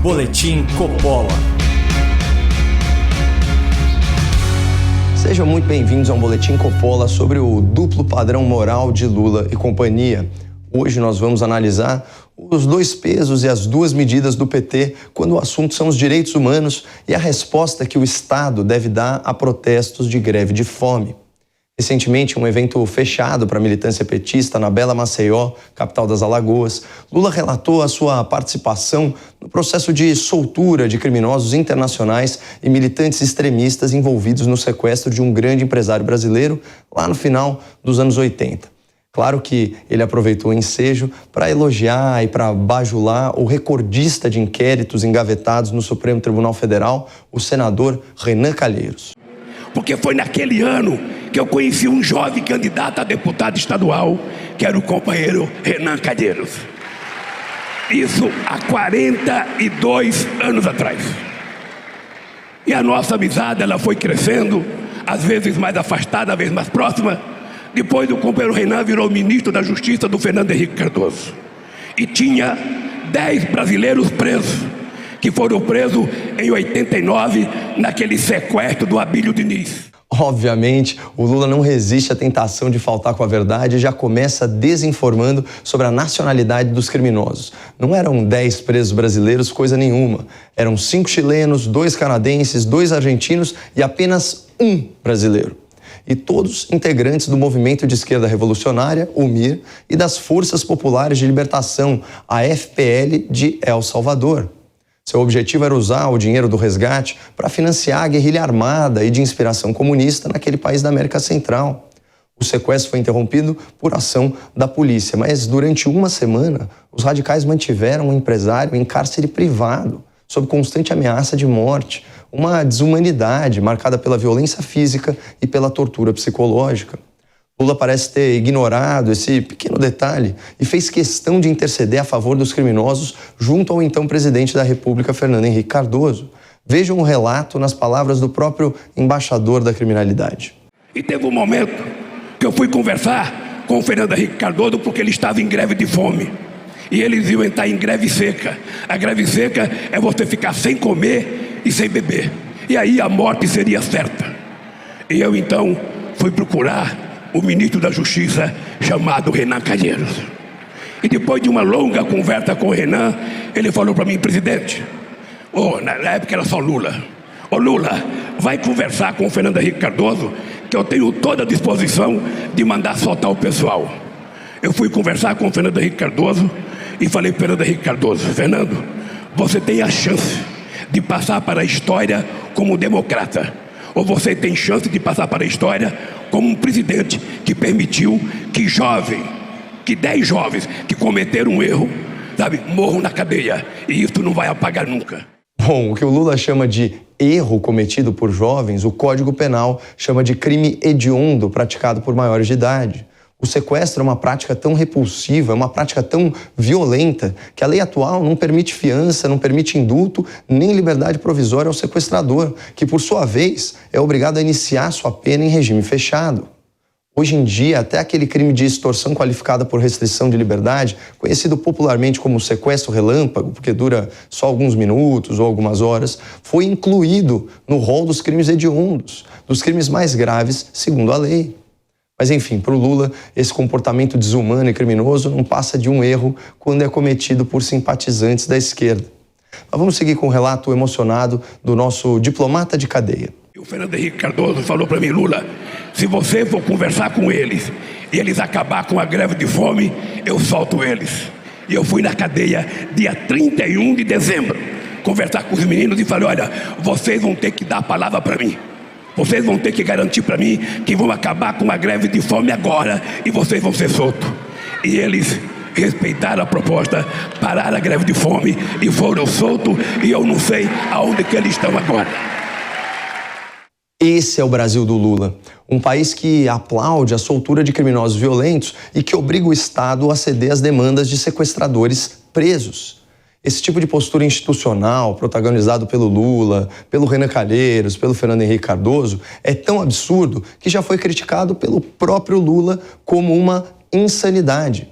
Boletim Coppola. Sejam muito bem-vindos a um Boletim Coppola sobre o duplo padrão moral de Lula e companhia. Hoje nós vamos analisar os dois pesos e as duas medidas do PT quando o assunto são os direitos humanos e a resposta que o Estado deve dar a protestos de greve de fome. Recentemente, um evento fechado para a militância petista na bela Maceió, capital das Alagoas, Lula relatou a sua participação no processo de soltura de criminosos internacionais e militantes extremistas envolvidos no sequestro de um grande empresário brasileiro lá no final dos anos 80. Claro que ele aproveitou o ensejo para elogiar e para bajular o recordista de inquéritos engavetados no Supremo Tribunal Federal, o senador Renan Calheiros. Porque foi naquele ano que eu conheci um jovem candidato a deputado estadual, que era o companheiro Renan Calheiros. Isso há 42 anos atrás. E a nossa amizade, ela foi crescendo, às vezes mais afastada, às vezes mais próxima. Depois o companheiro Renan virou ministro da Justiça do Fernando Henrique Cardoso. E tinha 10 brasileiros presos, que foram presos em 89, naquele sequestro do Abílio Diniz. Obviamente, o Lula não resiste à tentação de faltar com a verdade e já começa desinformando sobre a nacionalidade dos criminosos. Não eram 10 presos brasileiros, coisa nenhuma. Eram 5 chilenos, 2 canadenses, 2 argentinos e apenas um brasileiro. E todos integrantes do movimento de esquerda revolucionária, o MIR, e das Forças Populares de Libertação, a FPL de El Salvador. Seu objetivo era usar o dinheiro do resgate para financiar a guerrilha armada e de inspiração comunista naquele país da América Central. O sequestro foi interrompido por ação da polícia, mas durante uma semana, os radicais mantiveram o empresário em cárcere privado, sob constante ameaça de morte, uma desumanidade marcada pela violência física e pela tortura psicológica. Lula parece ter ignorado esse pequeno detalhe e fez questão de interceder a favor dos criminosos junto ao então presidente da República, Fernando Henrique Cardoso. Vejam o relato nas palavras do próprio embaixador da criminalidade. E teve um momento que eu fui conversar com o Fernando Henrique Cardoso porque ele estava em greve de fome. E eles iam entrar em greve seca. A greve seca é você ficar sem comer e sem beber. E aí a morte seria certa. E eu então fui procurar o ministro da Justiça, chamado Renan Calheiros. E depois de uma longa conversa com o Renan, ele falou para mim: presidente, na época era só Lula, Lula, vai conversar com o Fernando Henrique Cardoso, que eu tenho toda a disposição de mandar soltar o pessoal. Eu fui conversar com o Fernando Henrique Cardoso e falei para o Fernando Henrique Cardoso: Fernando, você tem a chance de passar para a história como democrata, ou você tem chance de passar para a história como um presidente que permitiu que 10 jovens que cometeram um erro, morram na cadeia. E isso não vai apagar nunca. Bom, o que o Lula chama de erro cometido por jovens, o Código Penal chama de crime hediondo praticado por maiores de idade. O sequestro é uma prática tão repulsiva, é uma prática tão violenta, que a lei atual não permite fiança, não permite indulto, nem liberdade provisória ao sequestrador, que, por sua vez, é obrigado a iniciar sua pena em regime fechado. Hoje em dia, até aquele crime de extorsão qualificada por restrição de liberdade, conhecido popularmente como sequestro relâmpago, porque dura só alguns minutos ou algumas horas, foi incluído no rol dos crimes hediondos, dos crimes mais graves, segundo a lei. Mas, enfim, para o Lula, esse comportamento desumano e criminoso não passa de um erro quando é cometido por simpatizantes da esquerda. Mas vamos seguir com o relato emocionado do nosso diplomata de cadeia. O Fernando Henrique Cardoso falou para mim: Lula, se você for conversar com eles e eles acabar com a greve de fome, eu solto eles. E eu fui na cadeia dia 31 de dezembro conversar com os meninos e falei: olha, vocês vão ter que dar a palavra para mim. Vocês vão ter que garantir para mim que vão acabar com a greve de fome agora e vocês vão ser soltos. E eles respeitaram a proposta, pararam a greve de fome e foram soltos, e eu não sei aonde que eles estão agora. Esse é o Brasil do Lula, um país que aplaude a soltura de criminosos violentos e que obriga o Estado a ceder às demandas de sequestradores presos. Esse tipo de postura institucional, protagonizado pelo Lula, pelo Renan Calheiros, pelo Fernando Henrique Cardoso, é tão absurdo que já foi criticado pelo próprio Lula como uma insanidade.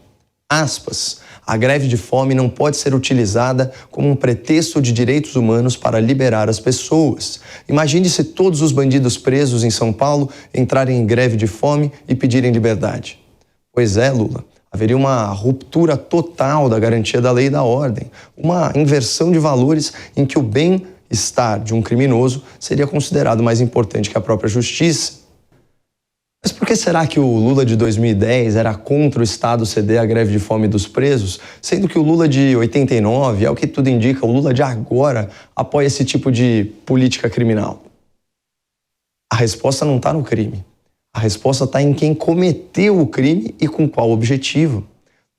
Aspas. A greve de fome não pode ser utilizada como um pretexto de direitos humanos para liberar as pessoas. Imagine se todos os bandidos presos em São Paulo entrarem em greve de fome e pedirem liberdade. Pois é, Lula, haveria uma ruptura total da garantia da lei e da ordem, uma inversão de valores em que o bem-estar de um criminoso seria considerado mais importante que a própria justiça. Mas por que será que o Lula de 2010 era contra o Estado ceder a greve de fome dos presos, sendo que o Lula de 89, ao que tudo indica, o Lula de agora apoia esse tipo de política criminal? A resposta não está no crime. A resposta está em quem cometeu o crime e com qual objetivo.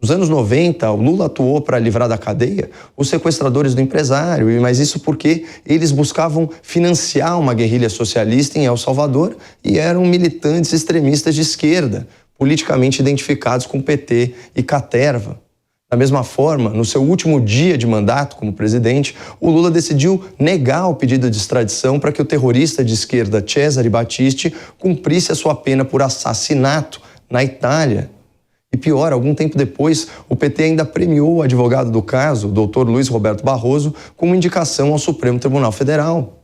Nos anos 90, o Lula atuou para livrar da cadeia os sequestradores do empresário, mas isso porque eles buscavam financiar uma guerrilha socialista em El Salvador e eram militantes extremistas de esquerda, politicamente identificados com PT e Caterva. Da mesma forma, no seu último dia de mandato como presidente, o Lula decidiu negar o pedido de extradição para que o terrorista de esquerda Cesare Battisti cumprisse a sua pena por assassinato na Itália. E pior, algum tempo depois, o PT ainda premiou o advogado do caso, o doutor Luiz Roberto Barroso, com uma indicação ao Supremo Tribunal Federal.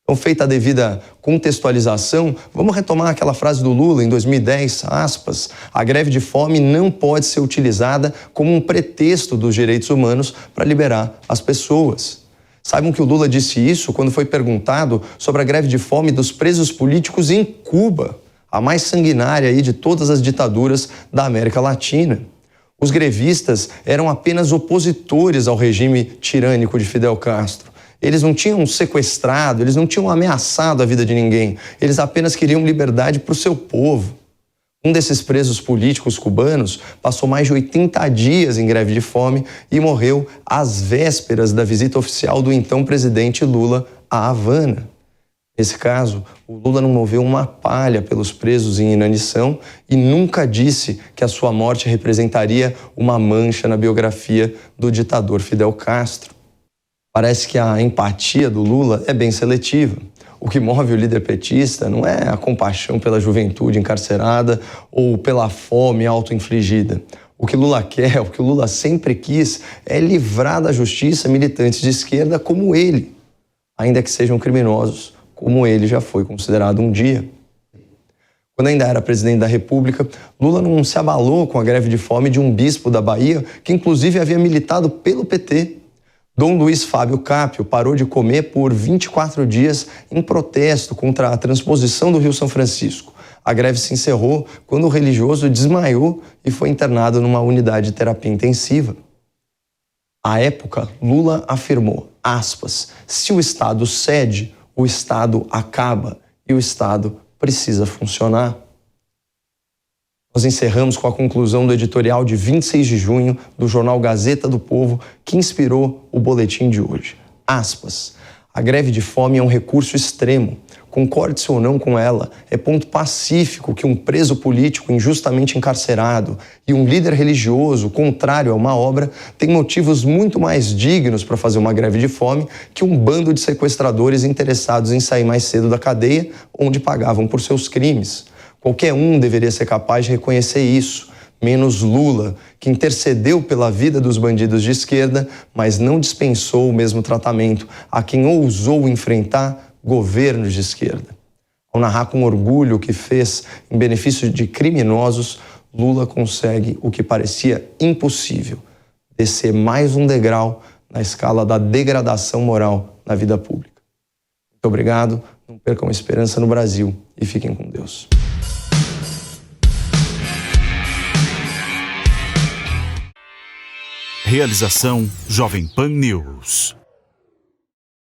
Então, feita a devida contextualização, vamos retomar aquela frase do Lula em 2010, aspas, a greve de fome não pode ser utilizada como um pretexto dos direitos humanos para liberar as pessoas. Saibam que o Lula disse isso quando foi perguntado sobre a greve de fome dos presos políticos em Cuba, a mais sanguinária aí de todas as ditaduras da América Latina. Os grevistas eram apenas opositores ao regime tirânico de Fidel Castro. Eles não tinham sequestrado, eles não tinham ameaçado a vida de ninguém. Eles apenas queriam liberdade para o seu povo. Um desses presos políticos cubanos passou mais de 80 dias em greve de fome e morreu às vésperas da visita oficial do então presidente Lula à Havana. Nesse caso, o Lula não moveu uma palha pelos presos em inanição e nunca disse que a sua morte representaria uma mancha na biografia do ditador Fidel Castro. Parece que a empatia do Lula é bem seletiva. O que move o líder petista não é a compaixão pela juventude encarcerada ou pela fome auto-infligida. O que Lula quer, o que o Lula sempre quis, é livrar da justiça militantes de esquerda como ele, ainda que sejam criminosos, como ele já foi considerado um dia. Quando ainda era presidente da República, Lula não se abalou com a greve de fome de um bispo da Bahia, que inclusive havia militado pelo PT. Dom Luiz Fábio Cápio parou de comer por 24 dias em protesto contra a transposição do Rio São Francisco. A greve se encerrou quando o religioso desmaiou e foi internado numa unidade de terapia intensiva. À época, Lula afirmou, aspas, se o Estado cede, o Estado acaba e o Estado precisa funcionar. Nós encerramos com a conclusão do editorial de 26 de junho do jornal Gazeta do Povo, que inspirou o boletim de hoje. Aspas, a greve de fome é um recurso extremo. Concorde-se ou não com ela, é ponto pacífico que um preso político injustamente encarcerado e um líder religioso contrário a uma obra têm motivos muito mais dignos para fazer uma greve de fome que um bando de sequestradores interessados em sair mais cedo da cadeia, onde pagavam por seus crimes. Qualquer um deveria ser capaz de reconhecer isso, menos Lula, que intercedeu pela vida dos bandidos de esquerda, mas não dispensou o mesmo tratamento a quem ousou enfrentar governos de esquerda. Ao narrar com orgulho o que fez em benefício de criminosos, Lula consegue o que parecia impossível, descer mais um degrau na escala da degradação moral na vida pública. Muito obrigado, não percam a esperança no Brasil e fiquem com Deus. Realização Jovem Pan News.